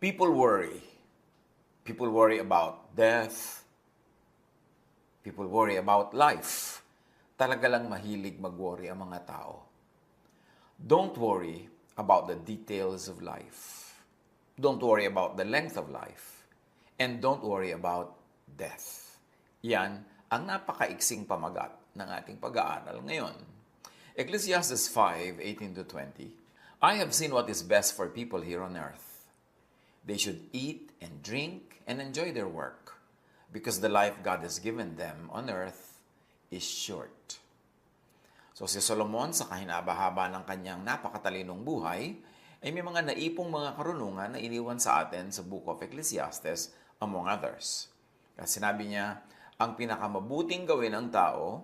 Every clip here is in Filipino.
People worry. People worry about death. People worry about life. Talaga lang mahilig mag-worry ang mga tao. Don't worry about the details of life. Don't worry about the length of life. And don't worry about death. Yan ang napakaiksing pamagat ng ating pag-aaral ngayon. Ecclesiastes 5:18-20. I have seen what is best for people here on earth. They should eat and drink and enjoy their work, because the life God has given them on earth is short. So si Solomon, sa kahinaba-haba ng kanyang napakatalinong buhay, ay may mga naipong mga karunungan na iniwan sa atin sa Book of Ecclesiastes, among others. Kasi sinabi niya, ang pinakamabuting gawin ng tao,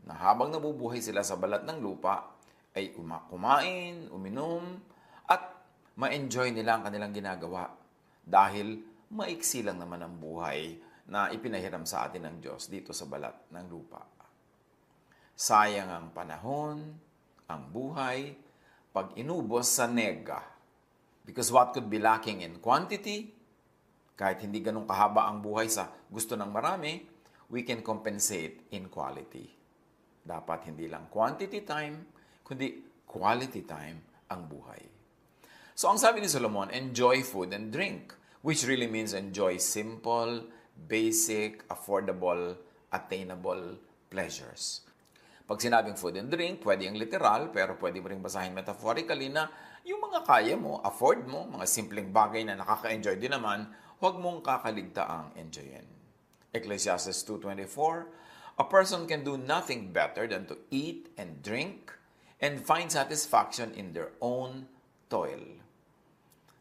na habang nabubuhay sila sa balat ng lupa, ay kumain, uminom, at ma-enjoy nila ang kanilang ginagawa. Dahil maiksi lang naman ang buhay na ipinahiram sa atin ng Diyos dito sa balat ng lupa. Sayang ang panahon, ang buhay, pag inubos sa nega. Because what could be lacking in quantity, kahit hindi ganun kahaba ang buhay sa gusto ng marami, we can compensate in quality. Dapat hindi lang quantity time, kundi quality time ang buhay. So ang sabi ni Solomon, enjoy food and drink, which really means enjoy simple, basic, affordable, attainable pleasures. Pag sinabing food and drink, pwede yung literal, pero pwede mo rin basahin metaphorically na yung mga kaya mo, afford mo, mga simpleng bagay na nakaka-enjoy din naman, huwag mong kakaligtaang enjoyin. Ecclesiastes 2:24, a person can do nothing better than to eat and drink and find satisfaction in their own toil.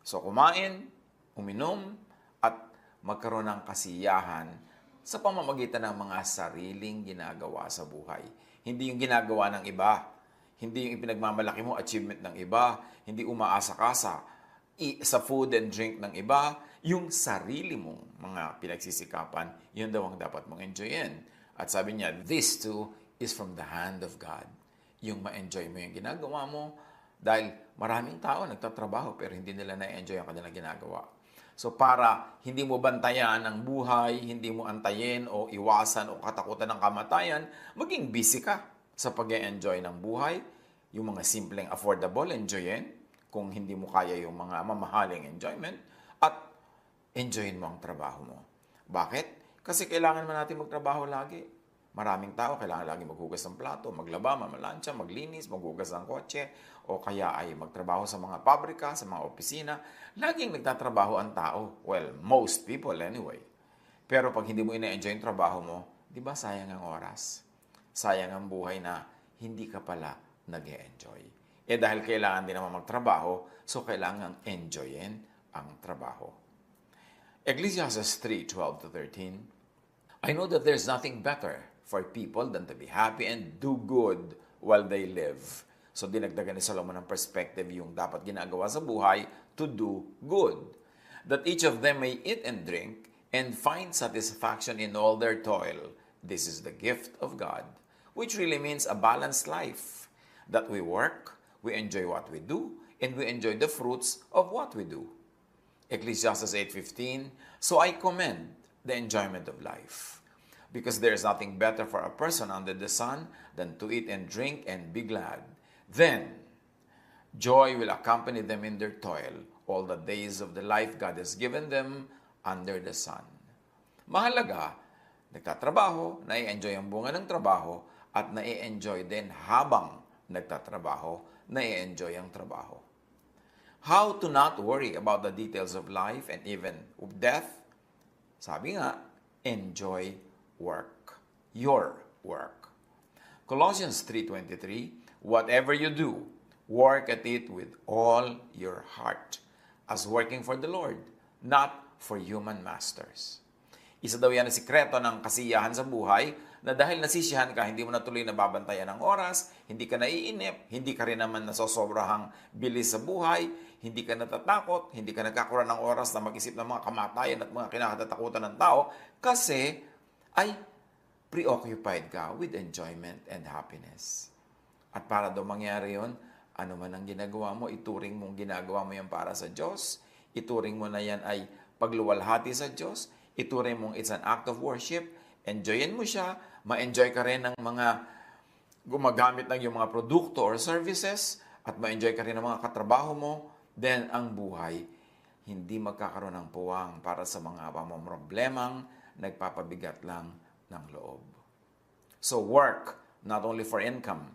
So kumain, uminom, at magkaroon ng kasiyahan sa pamamagitan ng mga sariling ginagawa sa buhay. Hindi yung ginagawa ng iba, hindi yung ipinagmamalaki mo achievement ng iba, hindi umaasa ka sa food and drink ng iba, yung sarili mong mga pinagsisikapan, yun daw ang dapat mong enjoyin. At sabi niya, this too is from the hand of God. Yung ma-enjoy mo yung ginagawa mo, dahil maraming tao nagtatrabaho pero hindi nila na-enjoy ang kanilang ginagawa. So para hindi mo bantayan ang buhay, hindi mo antayin o iwasan o katakutan ng kamatayan, maging busy ka sa pag-enjoy ng buhay. Yung mga simpleng affordable, enjoyin. Kung hindi mo kaya yung mga mamahaling enjoyment, at enjoyin mo ang trabaho mo. Bakit? Kasi kailangan man natin magtrabaho lagi. Maraming tao kailangan lagi maghugas ng plato, maglaba, mamalansya, maglinis, maghugas ng kotse, o kaya ay magtrabaho sa mga pabrika, sa mga opisina. Laging nagtatrabaho ang tao. Well, most people anyway. Pero pag hindi mo ina-enjoy yung trabaho mo, di ba sayang ang oras? Sayang ang buhay na hindi ka pala nag-e-enjoy. Dahil kailangan din naman magtrabaho, so kailangan enjoyin ang trabaho. Ecclesiastes 3:12-13, I know that there's nothing better for people than to be happy and do good while they live. So dinagdagan ni Solomon ng perspective yung dapat ginagawa sa buhay, to do good. That each of them may eat and drink and find satisfaction in all their toil. This is the gift of God, which really means a balanced life. That we work, we enjoy what we do, and we enjoy the fruits of what we do. Ecclesiastes 8:15, so I commend the enjoyment of life, because there is nothing better for a person under the sun than to eat and drink and be glad. Then, joy will accompany them in their toil all the days of the life God has given them under the sun. Mahalaga, nagtatrabaho, nai-enjoy ang bunga ng trabaho, at nai-enjoy din habang nagtatrabaho, nai-enjoy ang trabaho. How to not worry about the details of life and even of death? Sabi nga, enjoy work. Your work. Colossians 3:23, whatever you do, work at it with all your heart, as working for the Lord, not for human masters. Isa daw yan ang sikreto ng kasiyahan sa buhay, na dahil nasisiyahan ka, hindi mo na tuloy nababantayan ng oras, hindi ka naiinip, hindi ka rin naman nasosobrahang bilis sa buhay, hindi ka natatakot, hindi ka nagkakaroon ng oras na mag-isip ng mga kamatayan at mga kinakatatakutan ng tao, kasi ay preoccupied ka with enjoyment and happiness. At para daw mangyari yun, ano man ang ginagawa mo, ituring mong ginagawa mo yan para sa Diyos, ituring mo na yan ay pagluwalhati sa Diyos, ituring mong it's an act of worship, enjoyin mo siya, ma-enjoy ka rin ng mga gumagamit ng iyong mga produkto or services, at ma-enjoy ka rin ng mga katrabaho mo, then ang buhay hindi magkakaroon ng puwang para sa mga pamomroblemang nagpapabigat lang ng loob. So work not only for income,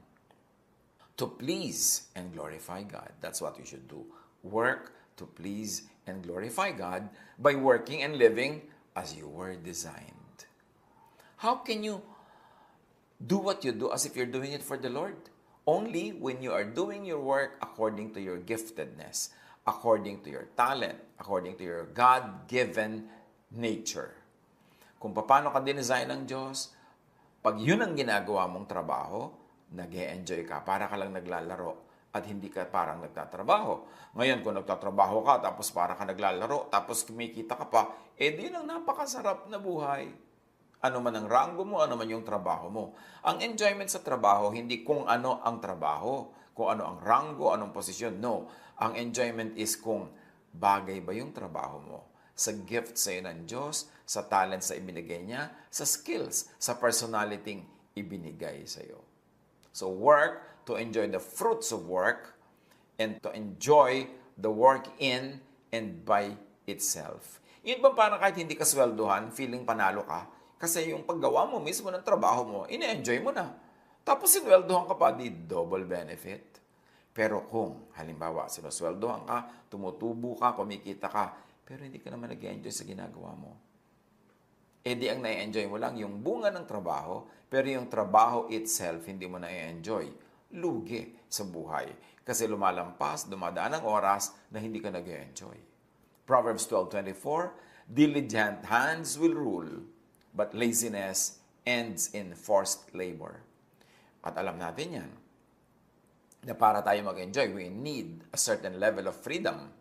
to please and glorify God. That's what you should do. Work to please and glorify God by working and living as you were designed. How can you do what you do as if you're doing it for the Lord? Only when you are doing your work according to your giftedness, according to your talent, according to your God-given nature. Kung paano ka dinesign ng Diyos, pag yun ang ginagawa mong trabaho, nag-e-enjoy ka, para ka lang naglalaro at hindi ka parang nagtatrabaho. Ngayon, kung nagtatrabaho ka, tapos para ka naglalaro, tapos kumikita ka pa, di lang napakasarap na buhay. Ano man ang ranggo mo, ano man yung trabaho mo. Ang enjoyment sa trabaho, hindi kung ano ang trabaho, kung ano ang ranggo, anong posisyon. No. Ang enjoyment is kung bagay ba yung trabaho mo sa gift sa'yo ng Diyos, sa talent sa ibinigay niya, sa skills, sa personality ibinigay sa'yo. So work to enjoy the fruits of work and to enjoy the work in and by itself. Yun ba parang kahit hindi ka sweldohan, feeling panalo ka? Kasi yung paggawa mo mismo ng trabaho mo, ine-enjoy mo na. Tapos sinweldohan ka pa, di double benefit. Pero kung, halimbawa, sinusweldohan ka, tumutubo ka, kumikita ka, pero hindi ka naman nag-enjoy sa ginagawa mo. Di ang na-enjoy mo lang yung bunga ng trabaho, pero yung trabaho itself, hindi mo na-enjoy. Lugi sa buhay. Kasi lumalampas, dumadaan ang oras na hindi ka nag-enjoy. Proverbs 12:24, diligent hands will rule, but laziness ends in forced labor. At alam natin yan, na para tayo mag-enjoy, we need a certain level of freedom.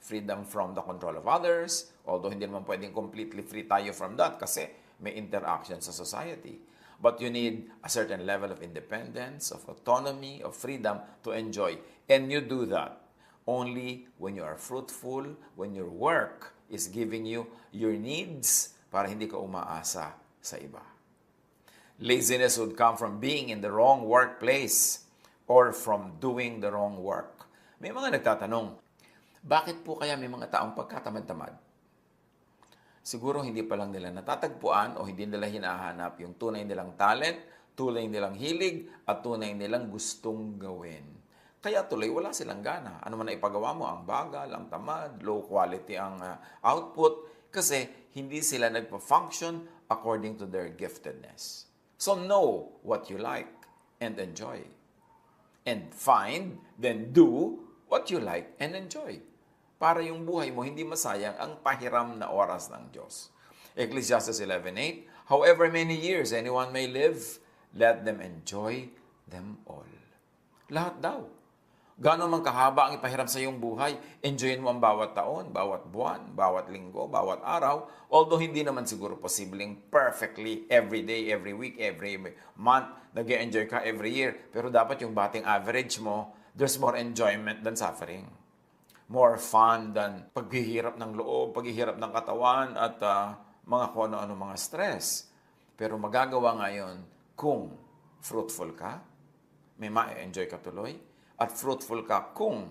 Freedom from the control of others, although hindi naman pwedeng completely free tayo from that kasi may interaction sa society. But you need a certain level of independence, of autonomy, of freedom to enjoy. And you do that only when you are fruitful, when your work is giving you your needs para hindi ka umaasa sa iba. Laziness would come from being in the wrong workplace or from doing the wrong work. May mga nagtatanong, bakit po kaya may mga taong pagkatamad-tamad? Siguro hindi pa lang nila natatagpuan o hindi nila hinahanap yung tunay nilang talent, tunay nilang hilig, at tunay nilang gustong gawin. Kaya tuloy wala silang gana. Ano man na ipagawa mo, ang bagal, ang tamad, low quality ang output, kasi hindi sila nagpa-function according to their giftedness. So know what you like and enjoy. And find, then do what you like and enjoy. Para yung buhay mo hindi masayang ang pahiram na oras ng Diyos. Ecclesiastes 11:8, however many years anyone may live, let them enjoy them all. Lahat daw. Gaano man kahaba ang ipahiram sa iyong buhay, enjoyin mo ang bawat taon, bawat buwan, bawat linggo, bawat araw, although hindi naman siguro posibleng perfectly every day, every week, every month, nag-enjoy ka every year. Pero dapat yung batting average mo, there's more enjoyment than suffering. More fun than paghihirap ng loob, paghihirap ng katawan, at mga kung ano-ano mga stress. Pero magagawa ngayon kung fruitful ka, may ma-enjoy ka tuloy, at fruitful ka kung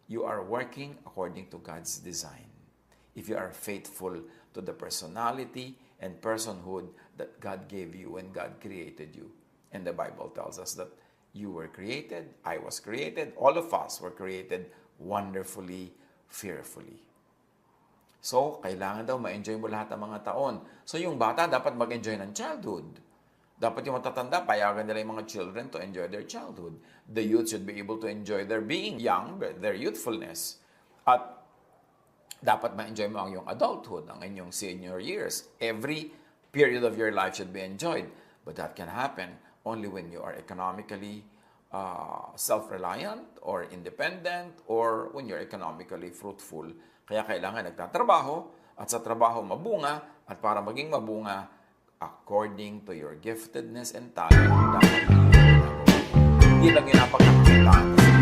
you are working according to God's design. If you are faithful to the personality and personhood that God gave you when God created you. And the Bible tells us that you were created, I was created, all of us were created wonderfully, fearfully. So, kailangan daw ma-enjoy mo lahat ng mga taon. So, yung bata dapat mag-enjoy ng childhood. Dapat yung matatanda, payagan nila yung mga children to enjoy their childhood. The youth should be able to enjoy their being young, their youthfulness. At dapat ma-enjoy mo ang iyong adulthood, ang inyong senior years. Every period of your life should be enjoyed. But that can happen only when you are economically self-reliant or independent or when you're economically fruitful. Kaya kailangan nagtatrabaho at sa trabaho mabunga at para maging mabunga according to your giftedness and talent. Hindi lang yun napagkakakitaan kasi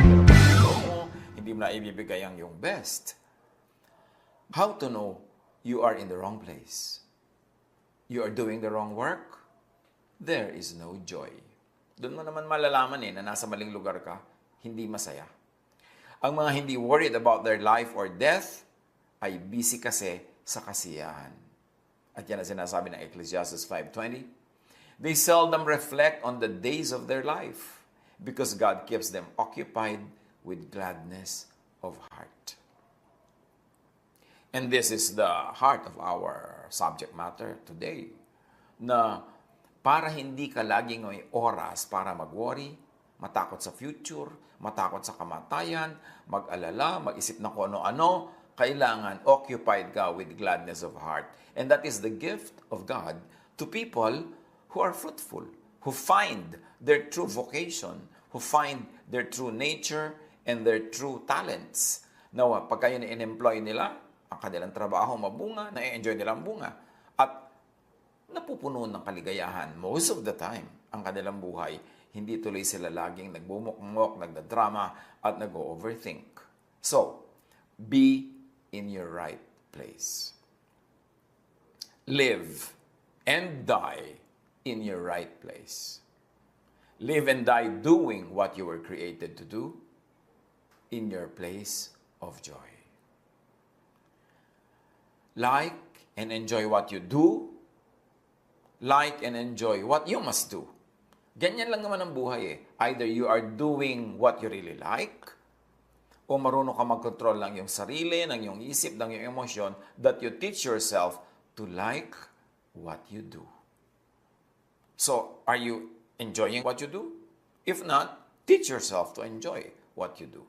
hindi mo na ibibigay ang yung best. How to know you are in the wrong place? You are doing the wrong work? There is no joy. Doon mo naman malalaman na nasa maling lugar ka, hindi masaya. Ang mga hindi worried about their life or death ay busy kasi sa kasiyahan. At yan ang sinasabi ng Ecclesiastes 5:20. They seldom reflect on the days of their life because God keeps them occupied with gladness of heart. And this is the heart of our subject matter today. Na para hindi ka laging may oras para mag-worry, matakot sa future, matakot sa kamatayan, mag-alala, mag-isip na kung ano-ano, kailangan occupied ka with gladness of heart. And that is the gift of God to people who are fruitful, who find their true vocation, who find their true nature and their true talents. Now, pag kayo na-employ nila, ang kanilang trabaho mabunga, na-enjoy nila ang bunga, at napupuno ng kaligayahan most of the time ang kanilang buhay. Hindi tuloy sila laging nagbumukmok, nagdadrama, at nag-overthink. So, be in your right place. Live and die in your right place. Live and die doing what you were created to do in your place of joy. Like and enjoy what you do. Like and enjoy what you must do. Ganyan lang naman ang buhay eh. Either you are doing what you really like, o marunong ka mag-control ng iyong sarili, ng iyong isip, ng iyong emosyon, that you teach yourself to like what you do. So, are you enjoying what you do? If not, teach yourself to enjoy what you do.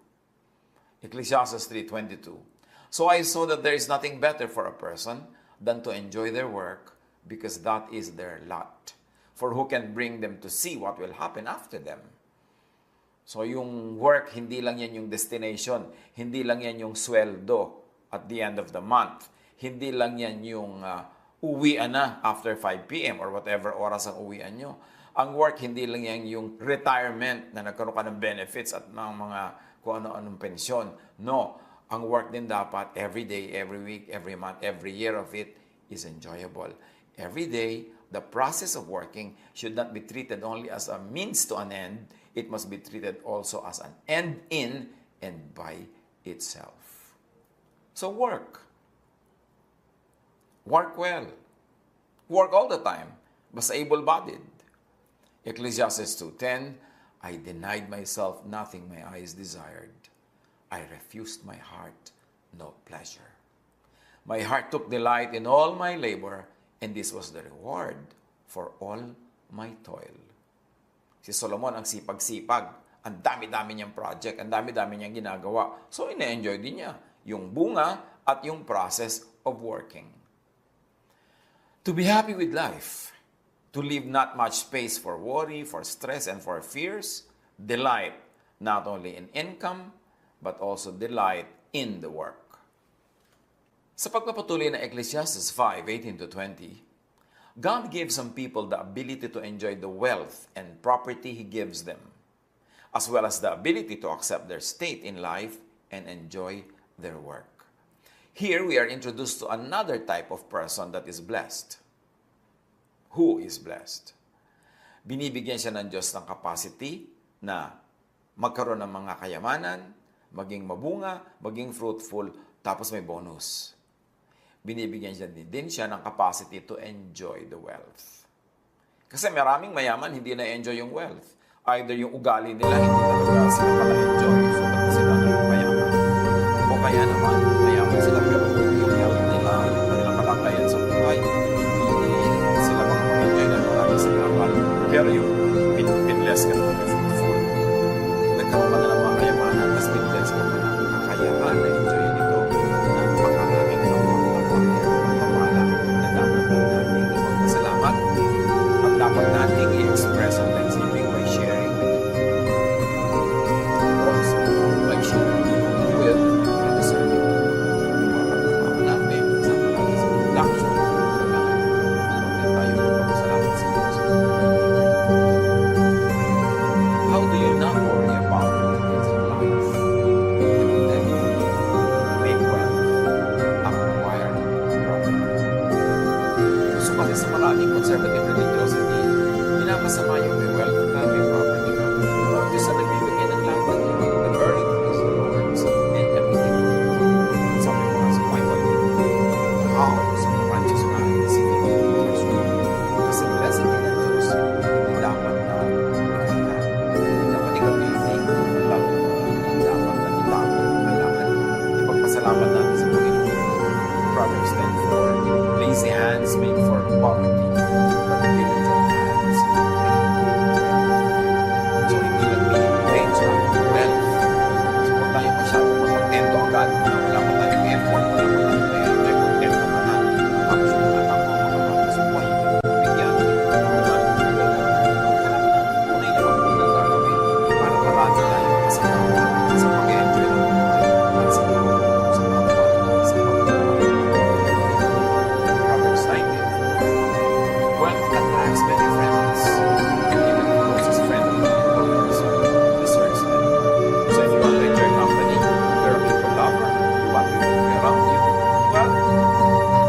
Ecclesiastes 3:22. So I saw that there is nothing better for a person than to enjoy their work, because that is their lot. For who can bring them to see what will happen after them? So yung work, hindi lang yan yung destination. Hindi lang yan yung sweldo at the end of the month. Hindi lang yan yung uwian na after 5 p.m. or whatever oras ang uwian nyo. Ang work, hindi lang yan yung retirement na nagkaroon ka ng benefits at ng mga kung ano-anong pensyon. No. Ang work din dapat every day, every week, every month, every year of it is enjoyable. Every day, the process of working should not be treated only as a means to an end. It must be treated also as an end in and by itself. So work. Work well. Work all the time. Basta able-bodied. Ecclesiastes 2:10, I denied myself nothing my eyes desired. I refused my heart no pleasure. My heart took delight in all my labor, and this was the reward for all my toil. Si Solomon ang sipag-sipag. Ang dami-dami niyang project, ang dami-dami niyang ginagawa. So, ina-enjoy din niya yung bunga at yung process of working. To be happy with life, to leave not much space for worry, for stress, and for fears, delight not only in income, but also delight in the work. Sa pagpapatuloy ng Ecclesiastes 5:18-20, God gives some people the ability to enjoy the wealth and property He gives them, as well as the ability to accept their state in life and enjoy their work. Here we are introduced to another type of person that is blessed. Who is blessed? Binibigyan siya ng Diyos ng capacity na magkaroon ng mga kayamanan, maging mabunga, maging fruitful, tapos may bonus. Binibigyan din siya ng capacity to enjoy the wealth. Kasi maraming mayaman hindi na-enjoy yung wealth. Either yung ugali nila, hindi talaga sila pala-enjoy. So, ba't sila naging mayaman? O kaya naman, mayaman sila pero yung health nila, yung kanilang kalagayan sa buhay, hindi sila makapag-enjoy na marami sa kapal. Pero yung pinless ka na fruitful, nagkaroon ka na ng mga kayamanan, tapos pinless ka na ng kakayahan na enjoy nito, napakaraming pamala na dapat nating ipagpasalamat at dapat nating i-express ang thanksgiving by sharing with also by sharing with the deserving. maraming conservative religiosity, pinamasama yung may wealth ka, may property ka. Pero ang Diyos na nagbibigay ng lahat ng yan. The earth is the Lord's and everything. Sabi ko nga sa Bible, the house of the righteous man is filled with treasure. Kasi blessing din ng Diyos, hindi dapat na ikita. Hindi dapat ikapitin. Hindi dapat na itago. Kailangan ipagpasalamat natin sa Panginoon. Proverbs 10:4, lazy hands make for poverty, but diligent hands make wealth. So, hindi lang range lang ng wealth. So, huwag tayo masyadong makontento agad na wala pa tayong effort, wala pa tayong pera, tayo kontento ka na. Tapos yung mga tao, makakapos sa buhay, bigyan, tunay na magpunang gagawin para marami tayong kasama sa pag-enjoy ng buhay at sa pagpunang sa kapwa, sa pagpunang. Proverbs 19. Wealth attracts many friends. Even the closest friend of the person deserves them. So if you want to enjoy company, you're a people lover, you want people to be around you, well,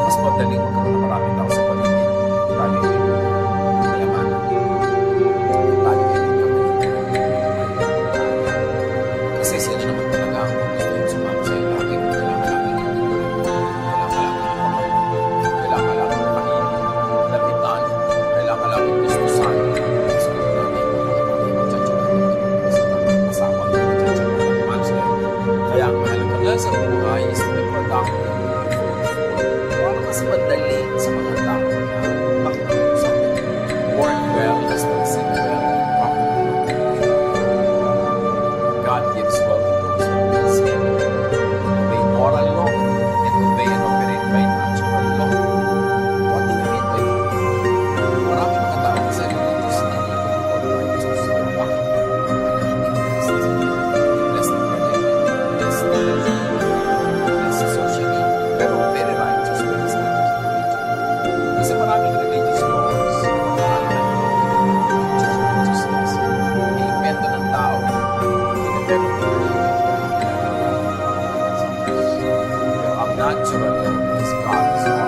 mas madaling magkaroon ng maraming tao sa paligid. Tayo ay kayamanan. Tayo ay kasi sino naman talaga ang gusto yung sumama sa'yo lagi kung kailangan lagi lapitan, kailangan lagi gustusan. Gusto ko namin magtsatsagan sa kasama, magtsatsagan ng manslay. Kaya ang mahalaga lang sa buhay is to be productive. Para mas madali sa mga tao na makikipag-usap. Work well, as well as sing well, God gives wealth to those who please Him. Obey moral law and obey and operate by natural law. What do you mean by that? Marami mga tao kasi religious na hindi ko righteous. Pero bakit? Hindi blessed. Hindi blessed na galing. Blessed na legally. Blessed socially. Pero very righteous with his religion. Kasi maraming religious laws. Righteousness. Iimbento ng tao. Iimbento ng religion. Pero ang natural law is God's law.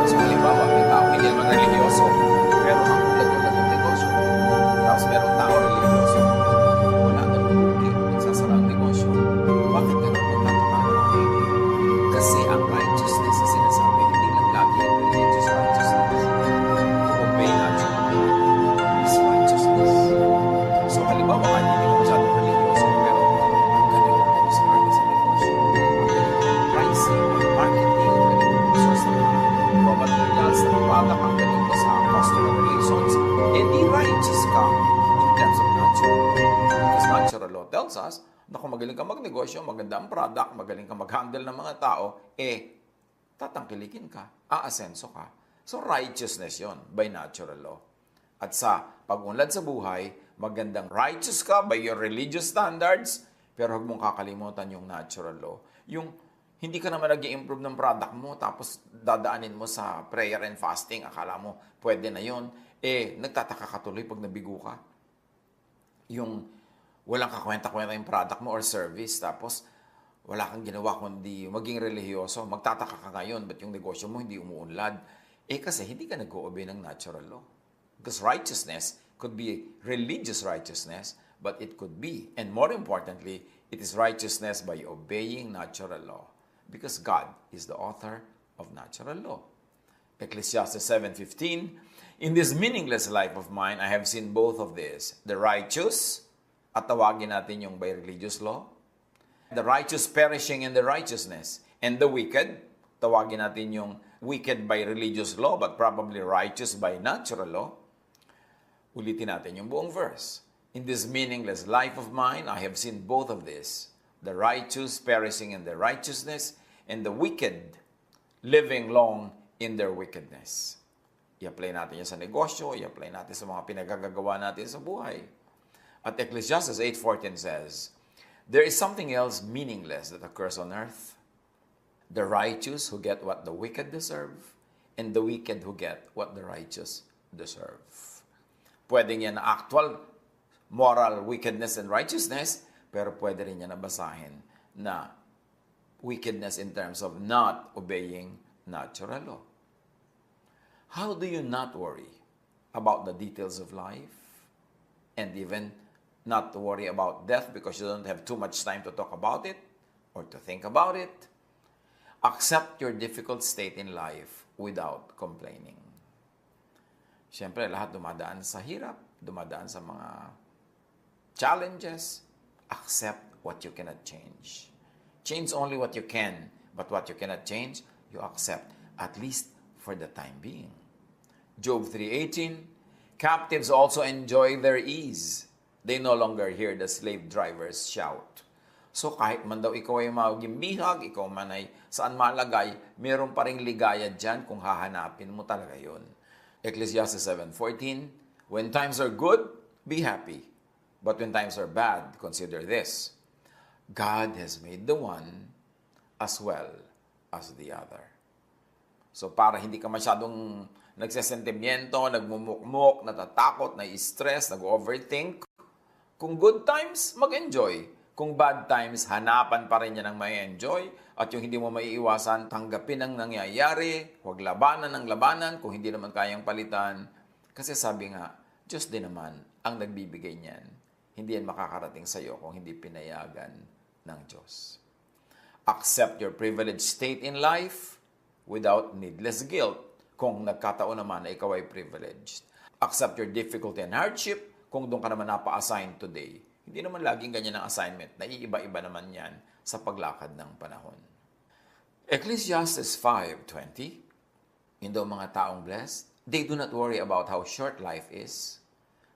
So halimbawa, may tao hindi naman religyoso, pero ang ulat-ulat ng negosyo. Tapos merong tao religyoso, wala na lugi, nagsasara ang negosyo. Bakit ganun magtataka? Kasi ang righteousness na sinasabi, hindi lang lagi ang religious righteousness. To obey natural law is righteousness. So halimbawa, kahit hindi mo masyadong religyoso, pero ang galing mo sa parte sa negosyo. Ang galing mo pricing, marketing, ang galing mo resource ng raw materials, ng product, ang galing mo sa customer relations, hindi righteous ka in terms of natural law. Because natural law tells us na kung magaling ka magnegosyo, maganda ang product, magaling ka mag-handle ng mga tao, tatangkilikin ka, aasenso ka. So righteousness yon by natural law. At sa pag-unlad sa buhay, magandang righteous ka by your religious standards, pero huwag mong kakalimutan yung natural law. Yung hindi ka naman nag-i-improve ng product mo, tapos dadaanin mo sa prayer and fasting, akala mo pwede na yun, nagtataka ka tuloy pag nabigo ka. Yung walang kakwenta-kwenta yung product mo or service, tapos wala kang ginawa kundi maging relihiyoso, magtataka ka ngayon, ba't yung negosyo mo hindi umuunlad? Kasi hindi ka nag-o-obey ng natural law. Because righteousness could be religious righteousness, but it could be, and more importantly, it is righteousness by obeying natural law. Because God is the author of natural law. Ecclesiastes 7:15, in this meaningless life of mine, I have seen both of this, the righteous, at tawagin natin yung by religious law, the righteous perishing in the righteousness, and the wicked, tawagin natin yung wicked by religious law, but probably righteous by natural law. Ulitin natin yung buong verse. In this meaningless life of mine, I have seen both of this, the righteous perishing in their righteousness, and the wicked living long in their wickedness. I-apply natin yan sa negosyo, i-apply natin sa mga pinagagagawa natin sa buhay. At Ecclesiastes 8:14 says, there is something else meaningless that occurs on earth. The righteous who get what the wicked deserve, and the wicked who get what the righteous deserve. Pwedeng yan na actual moral wickedness and righteousness, pero pwede rin yan nabasahin na wickedness in terms of not obeying natural law. How do you not worry about the details of life and even not to worry about death because you don't have too much time to talk about it or to think about it? Accept your difficult state in life without complaining. Siyempre, lahat dumadaan sa hirap, dumadaan sa mga challenges. Accept what you cannot change. Change only what you can, but what you cannot change, you accept, at least for the time being. Job 3:18, captives also enjoy their ease. They no longer hear the slave drivers shout. So kahit man daw ikaw ay magimbihag, ikaw man ay saan malagay, meron pa ring ligaya dyan kung hahanapin mo talaga yun. Ecclesiastes 7:14, when times are good, be happy. But when times are bad, consider this. God has made the one as well as the other. So para hindi ka masyadong nagsesentimiento, nagmumukmok, natatakot, nai-stress, nag-overthink, kung good times, mag-enjoy. Kung bad times, hanapan pa rin yan ng may enjoy at yung hindi mo maiiwasan, tanggapin ang nangyayari, huwag labanan ng labanan kung hindi naman kayang palitan. Kasi sabi nga, Diyos din naman ang nagbibigay niyan. Hindi yan makakarating sa iyo kung hindi pinayagan ng Diyos. Accept your privileged state in life without needless guilt kung nagkataon naman na ikaw ay privileged. Accept your difficulty and hardship kung doon ka naman napa-assign today. Hindi naman laging ganyan ang assignment. Naiiba-iba naman yan sa paglakad ng panahon. Ecclesiastes 5:20, yung daw mga taong blessed, they do not worry about how short life is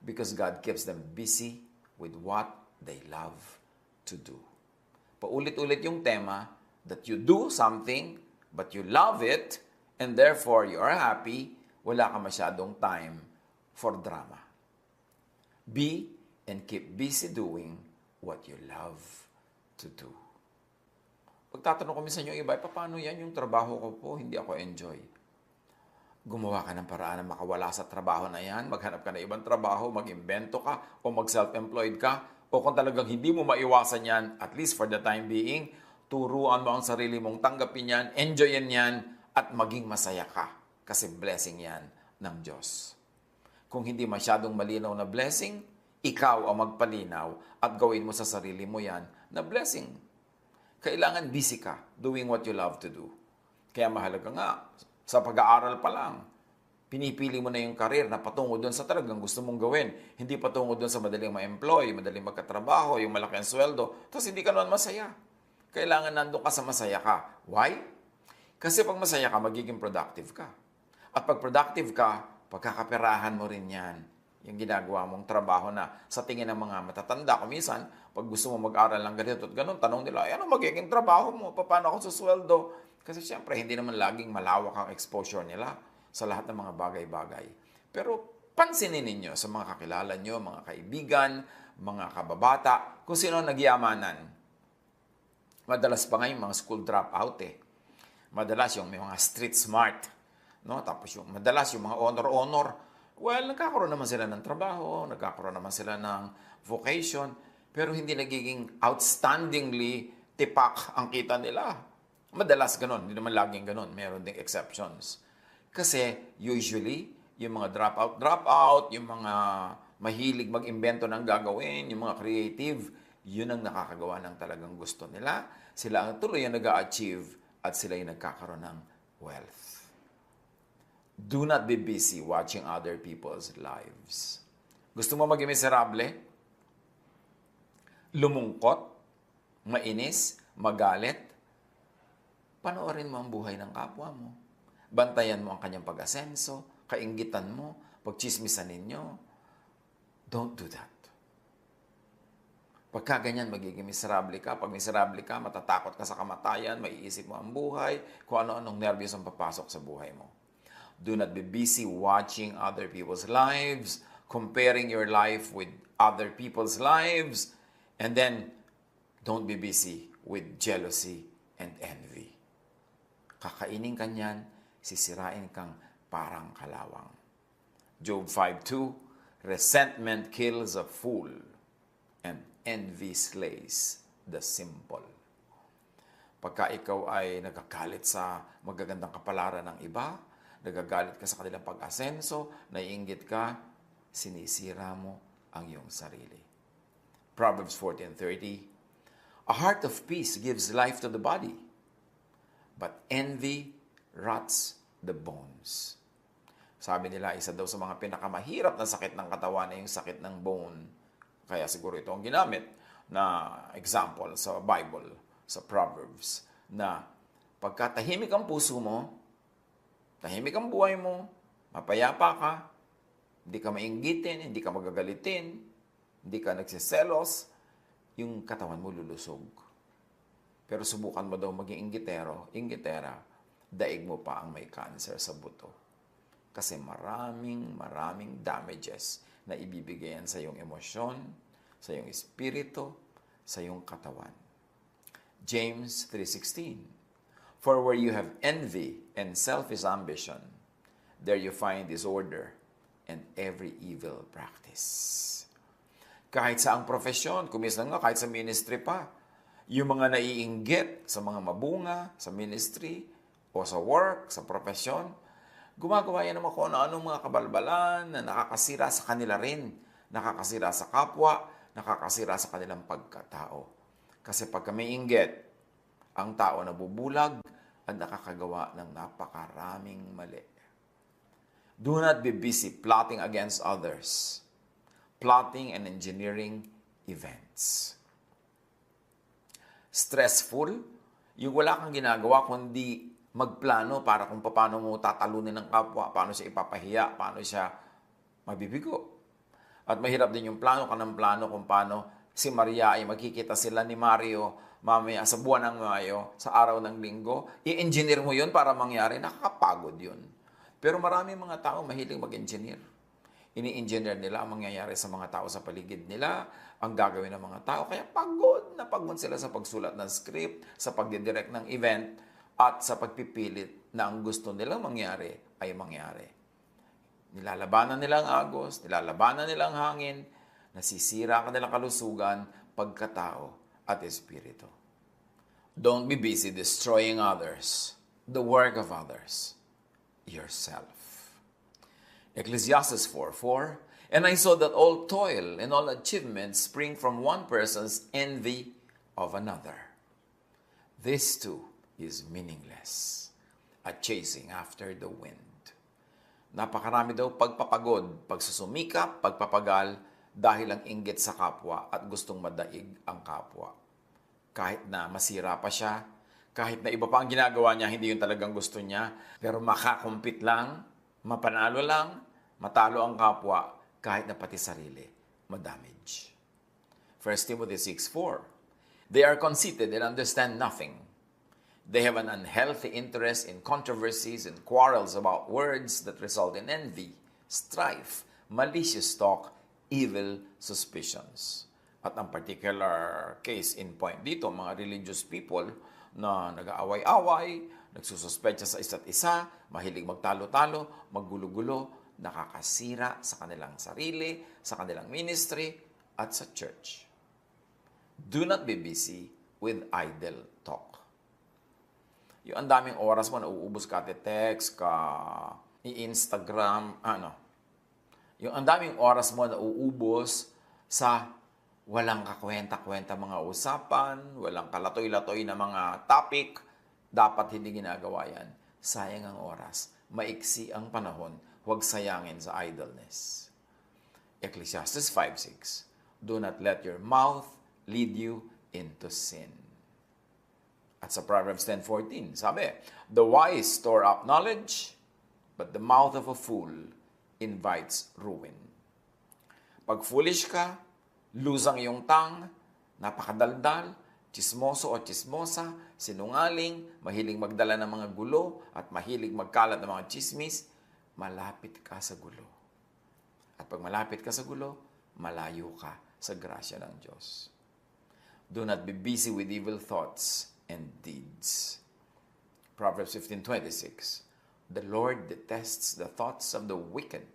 because God keeps them busy with what they love to do. Paulit-ulit yung tema that you do something but you love it and therefore you are happy, wala ka masyadong time for drama. Be and keep busy doing what you love to do. Pagtatanong ko minsan yung iba, paano yan yung trabaho ko po, hindi ako enjoy. Gumawa ka ng paraan na makawala sa trabaho na yan, maghanap ka ng ibang trabaho, mag-imbento ka, o mag-self-employed ka, o kung talagang hindi mo maiwasan yan, at least for the time being, turuan mo ang sarili mong tanggapin yan, enjoyin yan, at maging masaya ka. Kasi blessing yan ng Diyos. Kung hindi masyadong malinaw na blessing, ikaw ang magpalinaw at gawin mo sa sarili mo yan na blessing. Kailangan busy ka doing what you love to do. Kaya mahalaga nga, sa pag-aaral pa lang, pinipili mo na yung career na patungo doon sa talagang gusto mong gawin. Hindi patungo doon sa madaling ma-employ, madaling magkatrabaho, yung malaki ang sweldo, tapos hindi ka naman masaya. Kailangan nandun ka sa masaya ka. Why? Kasi pag masaya ka, magiging productive ka. At pag productive ka, pagkakaperahan mo rin yan. Yung ginagawa mong trabaho na sa tingin ng mga matatanda. Kung minsan, pag gusto mo mag-aral ng ganito at ganun, tanong nila, ano magiging trabaho mo? Paano ako susweldo? Kasi siyempre, hindi naman laging malawak ang exposure nila sa lahat ng mga bagay-bagay. Pero pansinin ninyo sa mga kakilala nyo, mga kaibigan, mga kababata, kung sino ang nagyamanan. Madalas pa ngayon mga school dropout eh. Madalas yung may mga street smart. No? Tapos yung madalas yung mga honor-honor. Well, nagkakaroon naman sila ng trabaho, nagkakaroon naman sila ng vocation, pero hindi nagiging outstandingly tipak ang kita nila. Madalas ganun, hindi naman laging ganun, meron ding exceptions. Kasi usually, yung mga dropout, yung mga mahilig mag-imbento ng gagawin, yung mga creative, yun ang nakakagawa ng talagang gusto nila. Sila ang tuloy ang nag-a-achieve at sila yung nagkakaroon ng wealth. Do not be busy watching other people's lives. Gusto mo maging miserable? Lumungkot? Mainis? Magalit? Panoorin mo ang buhay ng kapwa mo. Bantayan mo ang kanyang pag-asenso, kainggitan mo, pagchismisan ninyo. Don't do that. Pagka ganyan, magiging miserable ka. Pag miserable ka, matatakot ka sa kamatayan, maiisip mo ang buhay, kung ano-anong nervyos ang papasok sa buhay mo. Do not be busy watching other people's lives, comparing your life with other people's lives, and then don't be busy with jealousy and envy. Kakainin ka niyan, sisirain kang parang kalawang. Job 5:2, resentment kills a fool, and envy slays the simple. Pagka ikaw ay nagagalit sa magagandang kapalaran ng iba, nagagalit ka sa kanilang pag-asenso, naiinggit ka, sinisira mo ang iyong sarili. Proverbs 14:30, a heart of peace gives life to the body, but envy rots the bones. Sabi nila, isa daw sa mga pinakamahirap na sakit ng katawan ay yung sakit ng bone. Kaya siguro ito ang ginamit na example sa Bible, sa Proverbs, na pagka tahimik ang puso mo, tahimik ang buhay mo, mapayapa ka, hindi ka mainggitin, hindi ka magagalitin, hindi ka nagsiselos, yung katawan mo lulusog. Pero subukan mo daw maging inggitera, daig mo pa ang may cancer sa buto. Kasi maraming damages na ibibigayan sa iyong emosyon, sa iyong espiritu, sa iyong katawan. James 3:16, for where you have envy and selfish ambition, there you find disorder and every evil practice. Kahit sa ang profesyon, kumisan nga kahit sa ministry pa, yung mga naiinggit sa mga mabunga, sa ministry, o sa work, sa profesyon, gumagawa yan naman kung ano-anong mga kabalbalan na nakakasira sa kanila rin, nakakasira sa kapwa, nakakasira sa kanilang pagkatao. Kasi pag may inggit, ang tao nabubulag at nakakagawa ng napakaraming mali. Do not be busy plotting against others, plotting and engineering events. Stressful, yung wala kang ginagawa kundi magplano para kung paano mo tatalunin ng kapwa, paano siya ipapahiya, paano siya mabibigo. At mahirap din yung plano kung paano si Maria ay magkikita sila ni Mario mamaya sa buwan ng Mayo, sa araw ng Linggo. I-engineer mo yun para mangyari, nakakapagod yun. Pero marami mga tao mahilig mag-engineer. Ini-engineer nila ang mangyayari sa mga tao sa paligid nila, ang gagawin ng mga tao. Kaya pagod sila sa pagsulat ng script, sa pagdidirect ng event, at sa pagpipilit na ang gusto nilang mangyari ay mangyari. Nilalabanan nila ang agos, nilalabanan nila ang hangin, nasisira ang kanilang kalusugan, pagkatao at espiritu. Don't be busy destroying others, the work of others, yourself. Ecclesiastes 4:4, and I saw that all toil and all achievement spring from one person's envy of another. This too is meaningless, a chasing after the wind. Napakarami daw pagpapagod, pagsusumikap, pagpapagal, dahil ang inggit sa kapwa at gustong madaig ang kapwa. Kahit na masira pa siya, kahit na iba pa ang ginagawa niya, hindi yun talagang gusto niya, pero makakumpit lang, mapanalo lang, matalo ang kapwa, kahit na pati sarili, madamage. 1 Timothy 6:4, they are conceited and understand nothing. They have an unhealthy interest in controversies and quarrels about words that result in envy, strife, malicious talk, evil suspicions. At ang particular case in point dito, mga religious people na nag-aaway-away, nagsususpecha sa isa't isa, mahilig magtalo-talo, maggulo-gulo, nakakasira sa kanilang sarili, sa kanilang ministry, at sa church. Do not be busy with idle talk. Yung ang daming oras mo, nauubos ka text, ka i-Instagram, yung ang daming oras mo nauubos sa walang kakwenta-kwenta mga usapan, walang kalatoy-latoy na mga topic, dapat hindi ginagawa yan. Sayang ang oras. Maiksi ang panahon. Huwag sayangin sa idleness. Ecclesiastes 5:6, do not let your mouth lead you into sin. At sa Proverbs 10:14, sabi, the wise store up knowledge, but the mouth of a fool invites ruin. Pag foolish ka, lusang iyong tang, napakadaldal, chismoso o chismosa, sinungaling, mahilig magdala ng mga gulo, at mahilig magkalat ng mga chismis, malapit ka sa gulo. At pag malapit ka sa gulo, malayo ka sa grasya ng Diyos. Do not be busy with evil thoughts and deeds. Proverbs 15:26, the Lord detests the thoughts of the wicked.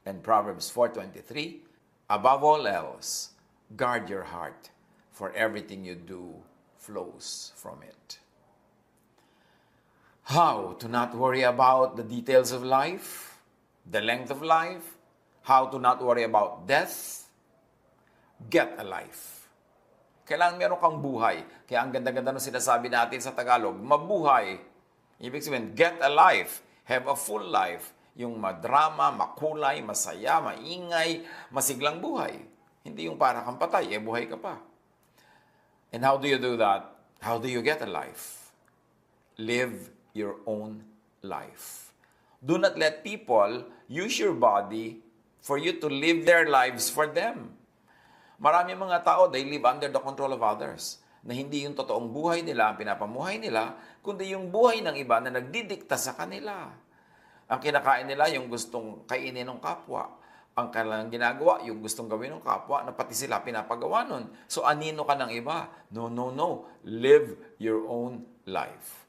And Proverbs 4:23, above all else, guard your heart, for everything you do flows from it. How to not worry about the details of life, the length of life, how to not worry about death. Get a life. Kailangan meron kang buhay. Kaya ang ganda-ganda ng sinasabi natin sa Tagalog, mabuhay. Ibig sabihin, get a life. Have a full life. Yung madrama, makulay, masaya, maingay, masiglang buhay. Hindi yung para kang patay, buhay ka pa. And how do you do that? How do you get a life? Live your own life. Do not let people use your body for you to live their lives for them. Marami mga tao, they live under the control of others. Na hindi yung totoong buhay nila, ang pinapamuhay nila, kundi yung buhay ng iba na nagdidikta sa kanila. Ang kinakain nila, yung gustong kainin ng kapwa. Ang kanilang ginagawa, yung gustong gawin ng kapwa, na pati sila pinapagawa nun. So, anino ka ng iba? No, no, no. Live your own life.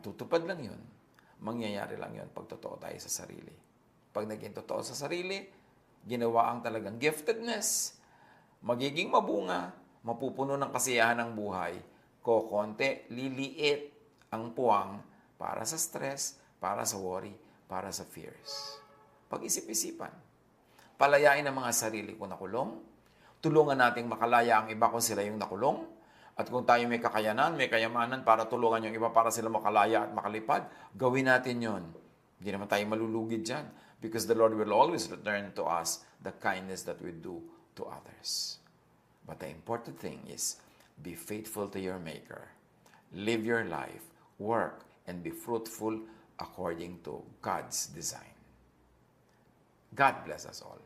Matutupad lang yun. Mangyayari lang yun pag totoo tayo sa sarili. Pag naging totoo sa sarili, ginawa ang talagang giftedness, magiging mabunga, mapupuno ng kasiyahan ng buhay, kokonti, liliit ang puwang para sa stress, para sa worry, para sa fears. Pag-isip-isipan. Palayain ang mga sarili ko nakulong. Tulungan nating makalaya ang iba kung sila yung nakulong. At kung tayo may kakayanan, may kayamanan para tulungan yung iba para sila makalaya at makalipad, gawin natin yon. Hindi naman tayo malulugid dyan. Because the Lord will always return to us the kindness that we do to others. But the important thing is, be faithful to your Maker. Live your life, work, and be fruitful according to God's design. God bless us all.